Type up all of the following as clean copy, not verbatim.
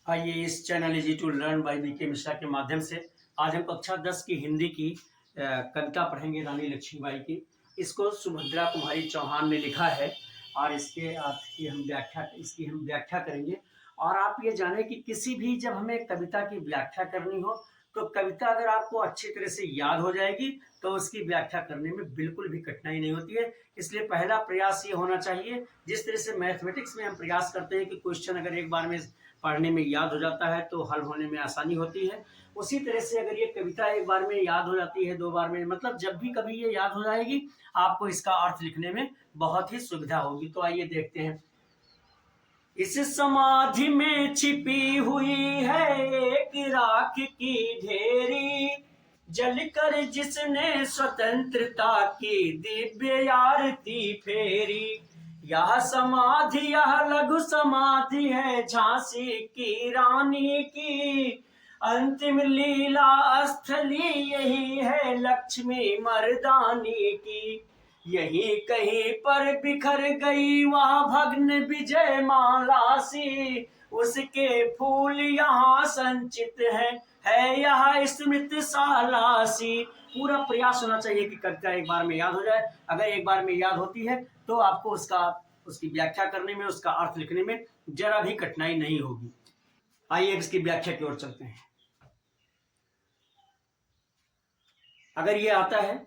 आइए इस channel easy to learn by BK Mishra के माध्यम से आज हम कक्षा 10 की हिंदी की कविता पढ़ेंगे रानी लक्ष्मीबाई की। इसको सुभद्रा कुमारी चौहान ने लिखा है और इसके अर्थ की हम व्याख्या करेंगे। और आप ये जानें कि किसी भी जब हमें कविता की व्याख्या करनी हो तो कविता अगर आपको अच्छी तरह से याद हो जाएगी तो उसकी व्याख्या करने में बिल्कुल भी कठिनाई नहीं होती है। इसलिए पहला प्रयास ये होना चाहिए, जिस तरह से मैथमेटिक्स में हम प्रयास करते हैं कि क्वेश्चन अगर एक बार में पढ़ने में याद हो जाता है तो हल होने में आसानी होती है, उसी तरह से अगर ये कविता एक बार में याद हो जाती है, दो बार में, मतलब जब भी कभी ये याद हो जाएगी आपको इसका अर्थ लिखने में बहुत ही सुविधा होगी। तो आइए देखते हैं। इस समाधि में छिपी हुई है एक राख की ढेरी, जलकर जिसने स्वतंत्रता की दिव्य आरती फेरी। यह समाधि यह लघु समाधि है झांसी की रानी की, अंतिम लीला स्थली यही है लक्ष्मी मर्दानी की। यही कहीं पर बिखर गई वह भग्न विजय माला सी, उसके फूल यहाँ संचित है यह स्मृत शाला सी। पूरा प्रयास होना चाहिए कि कविता एक बार में याद हो जाए। अगर एक बार में याद होती है तो आपको उसकी व्याख्या करने में, उसका अर्थ लिखने में जरा भी कठिनाई नहीं होगी। आइए इसकी व्याख्या की ओर चलते हैं। अगर ये आता है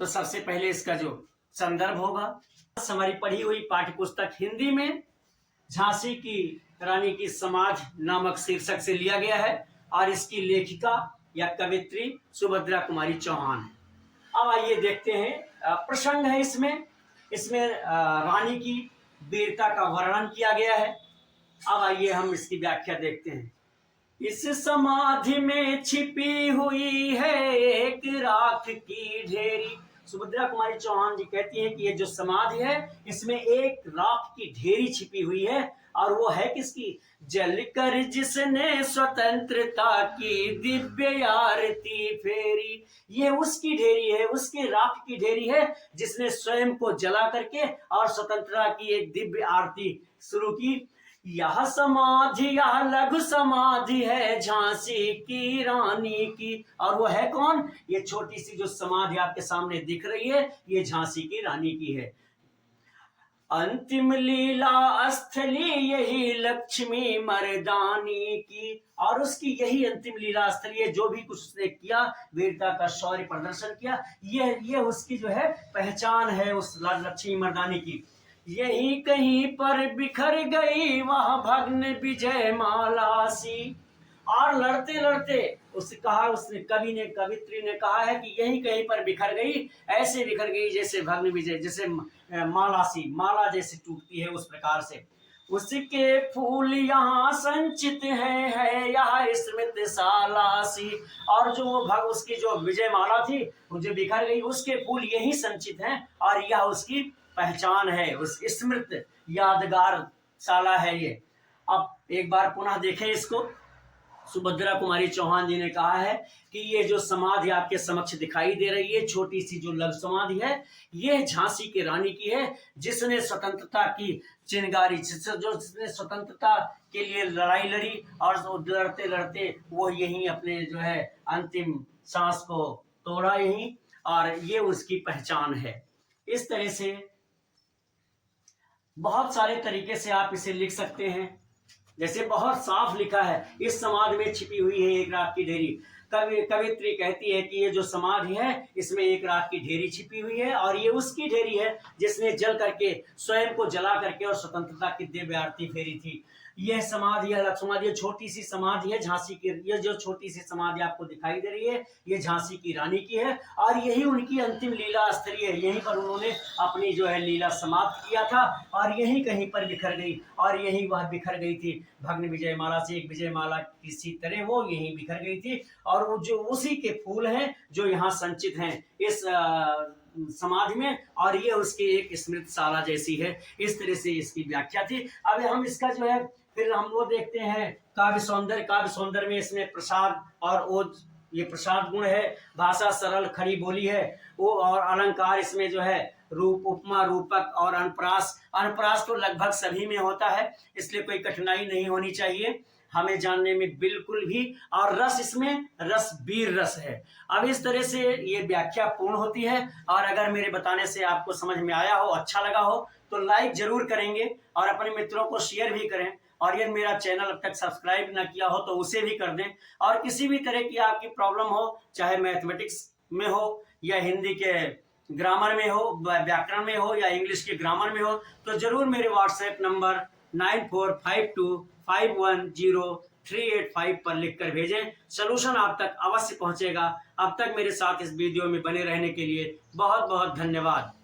तो सबसे पहले इसका जो संदर्भ होगा, हमारी पढ़ी हुई पाठ्य पुस्तक हिंदी में झांसी की रानी की समाधि नामक शीर्षक से लिया गया है और इसकी लेखिका या कवित्री सुभद्रा कुमारी चौहान है। अब आइए देखते हैं। प्रसंग है इसमें रानी की वीरता का वर्णन किया गया है। अब आइए हम इसकी व्याख्या देखते हैं। इस समाधि में छिपी हुई है एक राख की ढेरी। सुभद्रा कुमारी चौहान जी कहती हैं कि ये जो समाधि है इसमें एक राख की ढेरी छिपी हुई है, और वो है किसकी? जलकर जिसने स्वतंत्रता की दिव्य आरती फेरी। ये उसकी ढेरी है, उसकी राख की ढेरी है जिसने स्वयं को जला करके और स्वतंत्रता की एक दिव्य आरती शुरू की। यह समाधि यह लघु समाधि है झांसी की रानी की। और वो है कौन? ये छोटी सी जो समाधि आपके सामने दिख रही है ये झांसी की रानी की है। अंतिम लीला स्थली यही लक्ष्मी मर्दानी की। और उसकी यही अंतिम लीला स्थली है, जो भी कुछ उसने किया, वीरता का शौर्य प्रदर्शन किया, ये उसकी जो है पहचान है उस लक्ष्मी मर्दानी की। यही कहीं पर बिखर गई वह भग्न विजय माला सी। और लड़ते लड़ते उसने कवित्री ने कहा है कि यही कहीं पर बिखर गई, ऐसे बिखर गई जैसे भग्न विजय, जैसे माला जैसे टूटती है उस प्रकार से। उसके फूल यहाँ संचित है यह स्मृत शाला सी। और जो उसकी जो विजय माला थी वो जो बिखर गई, उसके फूल यही संचित हैं और यह उसकी पहचान है, उस स्मृत यादगार शाला है ये। अब एक बार पुनः देखें इसको। सुभद्रा कुमारी चौहान जी ने कहा है कि ये जो समाधि आपके समक्ष दिखाई दे रही है, छोटी सी जो लघु समाधि है, ये झांसी की रानी की है जिसने स्वतंत्रता की चिंगारी, जिसने स्वतंत्रता के लिए लड़ाई लड़ी और लड़ते लड़ते वो यही अपने जो है अंतिम सांस को तोड़ा यही, और ये उसकी पहचान है। इस तरह से बहुत सारे तरीके से आप इसे लिख सकते हैं। जैसे बहुत साफ लिखा है, इस समाधि में छिपी हुई है एक राख की ढेरी। कवित्री कहती है कि ये जो समाधि है इसमें एक राख की ढेरी छिपी हुई है और ये उसकी ढेरी है जिसने जल करके, स्वयं को जला करके और स्वतंत्रता की दिव्य आरती फेरी थी। यह समाधि है, समाधि छोटी सी समाधि है झांसी की। ये जो छोटी सी समाधि आपको दिखाई दे रही है ये झांसी की रानी की है और यही उनकी अंतिम लीला स्थली है। यहीं पर उन्होंने अपनी जो है लीला समाप्त किया था और यहीं कहीं पर बिखर गई, और यही वह बिखर गई थी भग्न विजय माला से। एक विजय माला किसी तरह वो यहीं बिखर गई थी और वो जो उसी के फूल हैं जो यहाँ संचित हैं इस समाधि में, और ये उसकी एक स्मृत शाला जैसी है। इस तरह से इसकी व्याख्या थी। अब हम इसका जो है फिर हम वो देखते हैं काव्य सौंदर्य में इसमें प्रसाद और ओज, ये प्रसाद गुण है, भाषा सरल खड़ी बोली है वो, और अलंकार इसमें जो है रूप, उपमा, रूपक और अनुप्रास। अनुप्रास तो लगभग सभी में होता है इसलिए कोई कठिनाई नहीं होनी चाहिए। हमें जानने में बिल्कुल भी, और रस इसमें रस वीर रस है। अब इस तरह से ये व्याख्या पूर्ण होती है। और अगर मेरे बताने से आपको समझ में आया हो, अच्छा लगा हो, तो लाइक जरूर करेंगे और अपने मित्रों को शेयर भी करें। और यदि मेरा चैनल अब तक सब्सक्राइब ना किया हो तो उसे भी कर दें। और किसी भी तरह की आपकी प्रॉब्लम हो, चाहे मैथमेटिक्स में हो या हिंदी के ग्रामर में हो, व्याकरण में हो या इंग्लिश के ग्रामर में हो, तो जरूर मेरे व्हाट्सएप नंबर 9452510385 पर लिखकर भेजें। सलूशन आप तक अवश्य पहुंचेगा। अब तक मेरे साथ इस वीडियो में बने रहने के लिए बहुत बहुत धन्यवाद।